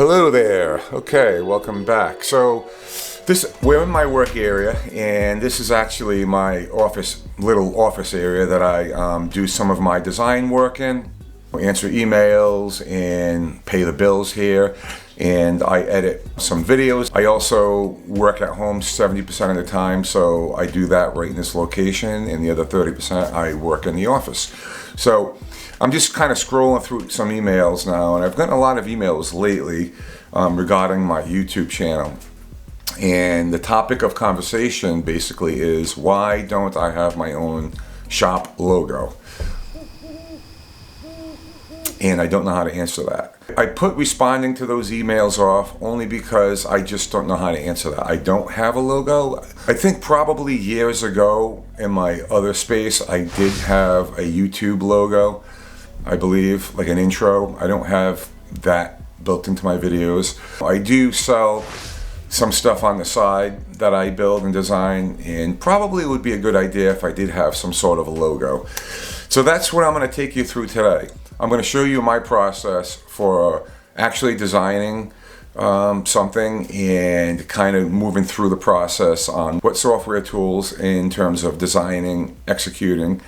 Hello there. Okay, welcome back. So we're in my work area, and this is actually my little office area that I do some of my design work in, answer emails and pay the bills here, and I edit some videos. I also work at home 70% of the time, so I do that right in this location, and the other 30% I work in the office. So I'm just kind of scrolling through some emails now, and I've gotten a lot of emails lately regarding my YouTube channel. And the topic of conversation basically is, why don't I have my own shop logo? And I don't know how to answer that. I put responding to those emails off only because I just don't know how to answer that. I don't have a logo. I think probably years ago in my other space, I did have a YouTube logo, I believe, like an intro. I don't have that built into my videos. I do sell some stuff on the side that I build and design, and probably it would be a good idea if I did have some sort of a logo. So that's what I'm going to take you through today. I'm going to show you my process for actually designing something and kind of moving through the process on what software tools in terms of designing, executing,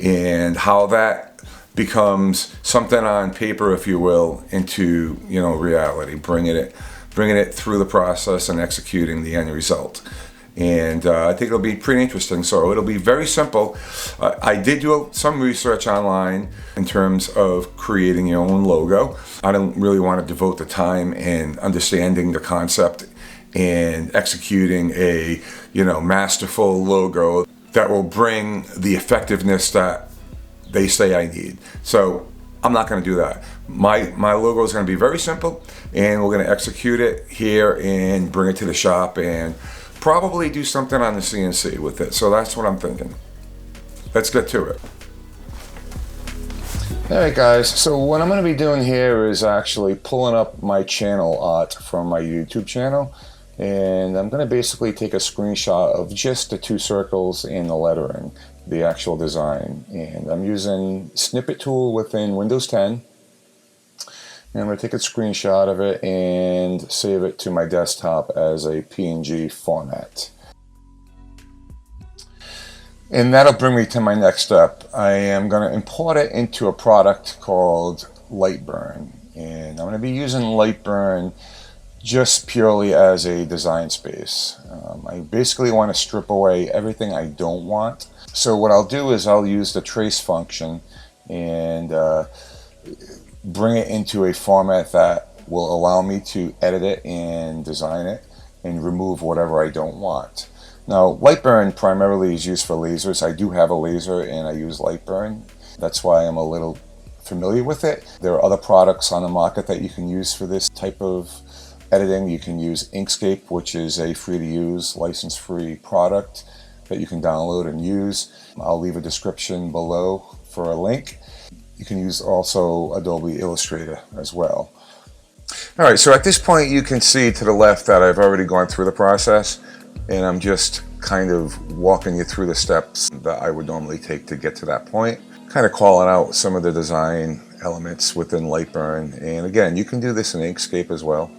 and how that becomes something on paper, if you will, into reality, bringing it through the process and executing the end result. And I think it'll be pretty interesting. So it'll be very simple. I did do some research online in terms of creating your own logo. I don't really want to devote the time in understanding the concept and executing a masterful logo that will bring the effectiveness that they say I need. So I'm not going to do that. My logo is going to be very simple, and we're going to execute it here and bring it to the shop and probably do something on the CNC with it. So that's what I'm thinking. Let's get to it. Alright guys, so what I'm going to be doing here is actually pulling up my channel art from my YouTube channel, and I'm going to basically take a screenshot of just the two circles and the lettering, the actual design. And I'm using Snippet Tool within Windows 10. And I'm going to take a screenshot of it and save it to my desktop as a PNG format. And that'll bring me to my next step. I am going to import it into a product called Lightburn. And I'm going to be using Lightburn just purely as a design space. I basically want to strip away everything I don't want. So what I'll do is I'll use the trace function and bring it into a format that will allow me to edit it and design it and remove whatever I don't want. Now, Lightburn primarily is used for lasers. I do have a laser and I use Lightburn. That's why I'm a little familiar with it. There are other products on the market that you can use for this type of editing. You can use Inkscape, which is a free-to-use, license-free product that you can download and use. I'll leave a description below for a link. You can use also Adobe Illustrator as well. All right, so at this point you can see to the left that I've already gone through the process, and I'm just kind of walking you through the steps that I would normally take to get to that point, kind of calling out some of the design elements within Lightburn. And again, you can do this in Inkscape as well.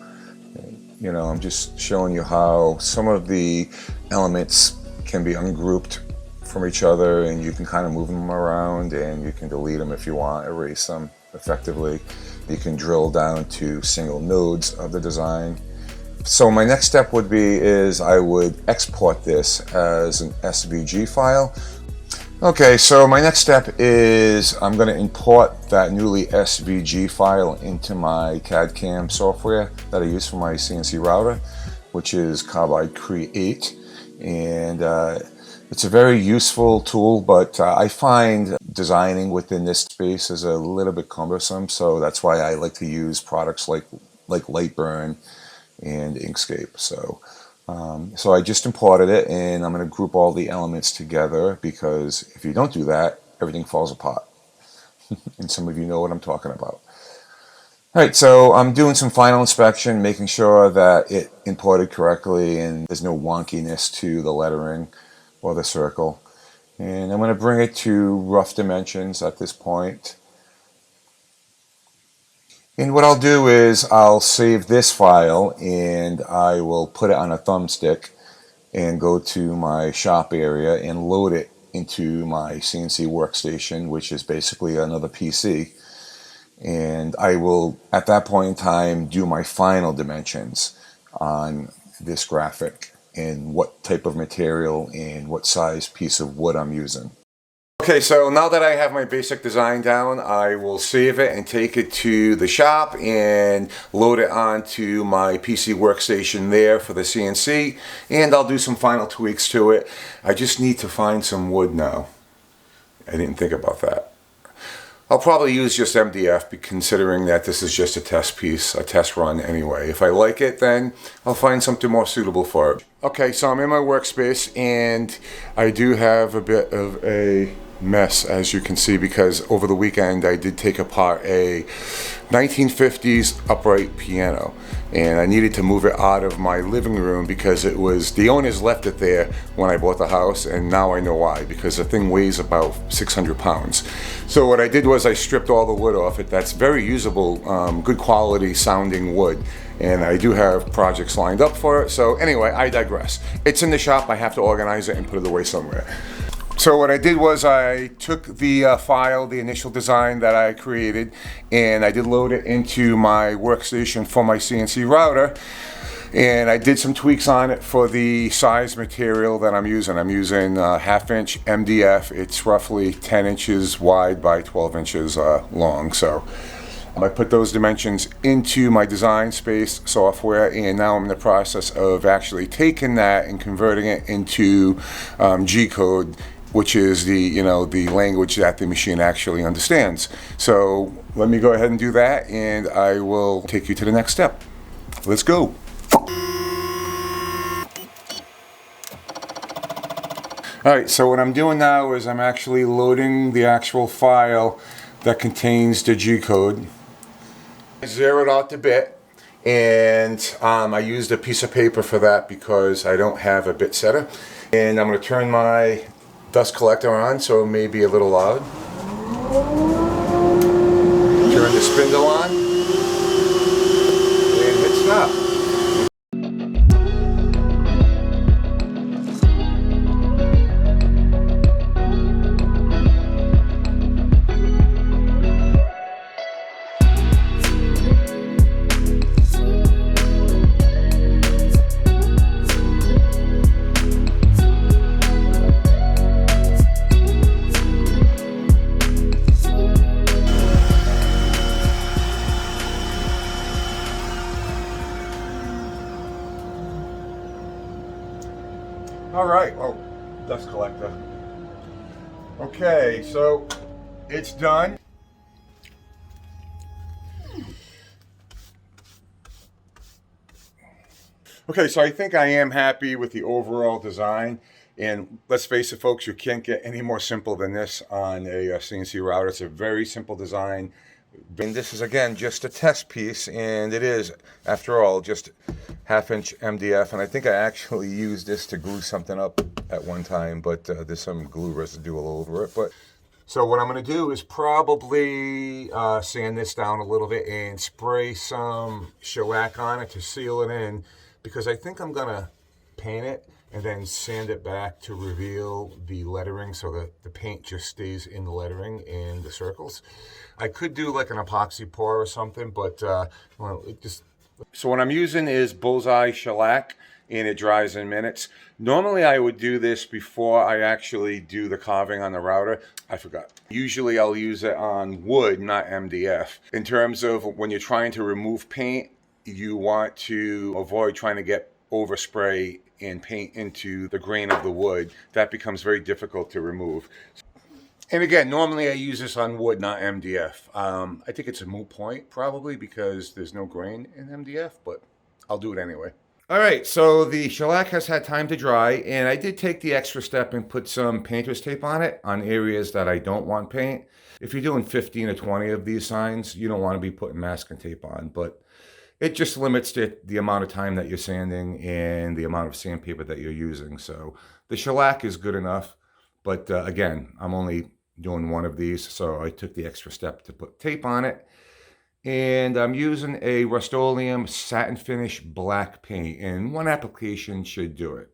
I'm just showing you how some of the elements can be ungrouped from each other, and you can kind of move them around, and you can delete them if you want, erase them effectively. You can drill down to single nodes of the design. So my next step would be I would export this as an SVG file. Okay, so my next step is I'm going to import that newly SVG file into my CAD/CAM software that I use for my CNC router, which is Carbide Create. And it's a very useful tool, but I find designing within this space is a little bit cumbersome, so that's why I like to use products like Lightburn and Inkscape. So I just imported it, and I'm going to group all the elements together, because if you don't do that, everything falls apart. And some of you know what I'm talking about. Alright, so I'm doing some final inspection, making sure that it imported correctly and there's no wonkiness to the lettering or the circle. And I'm going to bring it to rough dimensions at this point. And what I'll do is I'll save this file and I will put it on a thumbstick and go to my shop area and load it into my CNC workstation, which is basically another PC. And I will, at that point in time, do my final dimensions on this graphic and what type of material and what size piece of wood I'm using. Okay, so now that I have my basic design down, I will save it and take it to the shop and load it onto my PC workstation there for the CNC, and I'll do some final tweaks to it. I just need to find some wood now. I didn't think about that. I'll probably use just MDF, considering that this is just a test piece, a test run anyway. If I like it, then I'll find something more suitable for it. Okay, so I'm in my workspace and I do have a bit of a mess, as you can see, because over the weekend I did take apart a 1950s upright piano, and I needed to move it out of my living room because it was, the owners left it there when I bought the house, and now I know why, because the thing weighs about 600 pounds. So what I did was I stripped all the wood off it. That's very usable, good quality sounding wood, and I do have projects lined up for it. So anyway, I digress. It's in the shop. I have to organize it and put it away somewhere. So what I did was I took the file, the initial design that I created, and I did load it into my workstation for my CNC router. And I did some tweaks on it for the size material that I'm using. I'm using 1/2-inch MDF. It's roughly 10 inches wide by 12 inches long. So I put those dimensions into my Design Space software, and now I'm in the process of actually taking that and converting it into G-code, which is the the language that the machine actually understands. So let me go ahead and do that, and I will take you to the next step. Let's go. Alright, so what I'm doing now is I'm actually loading the actual file that contains the G-code. I zeroed out the bit, and I used a piece of paper for that because I don't have a bit setter. And I'm going to turn my dust collector on, so it may be a little loud. Turn the spindle on, and hit stop. All right, oh, dust collector. Okay, so it's done. Okay, so I think I am happy with the overall design. And let's face it, folks, you can't get any more simple than this on a CNC router. It's a very simple design. And this is, again, just a test piece, and it is, after all, just 1/2-inch MDF. And I think I actually used this to glue something up at one time, but there's some glue residue all over it. But so what I'm going to do is probably sand this down a little bit and spray some shellac on it to seal it in, because I think I'm going to paint it and then sand it back to reveal the lettering so that the paint just stays in the lettering and the circles. I could do like an epoxy pour or something, but well, it just... So what I'm using is Bullseye shellac, and it dries in minutes. Normally I would do this before I actually do the carving on the router. I forgot. Usually I'll use it on wood, not MDF. In terms of when you're trying to remove paint, you want to avoid trying to get overspray and paint into the grain of the wood. That becomes very difficult to remove. And again, normally I use this on wood, not MDF. I think it's a moot point, probably, because there's no grain in MDF, but I'll do it anyway. All right, so the shellac has had time to dry, and I did take the extra step and put some painter's tape on it on areas that I don't want paint. If you're doing 15 or 20 of these signs, you don't want to be putting masking tape on, but it just limits the amount of time that you're sanding and the amount of sandpaper that you're using. So the shellac is good enough, but again, I'm only doing one of these, so I took the extra step to put tape on it. And I'm using a Rust-Oleum satin finish black paint, and one application should do it.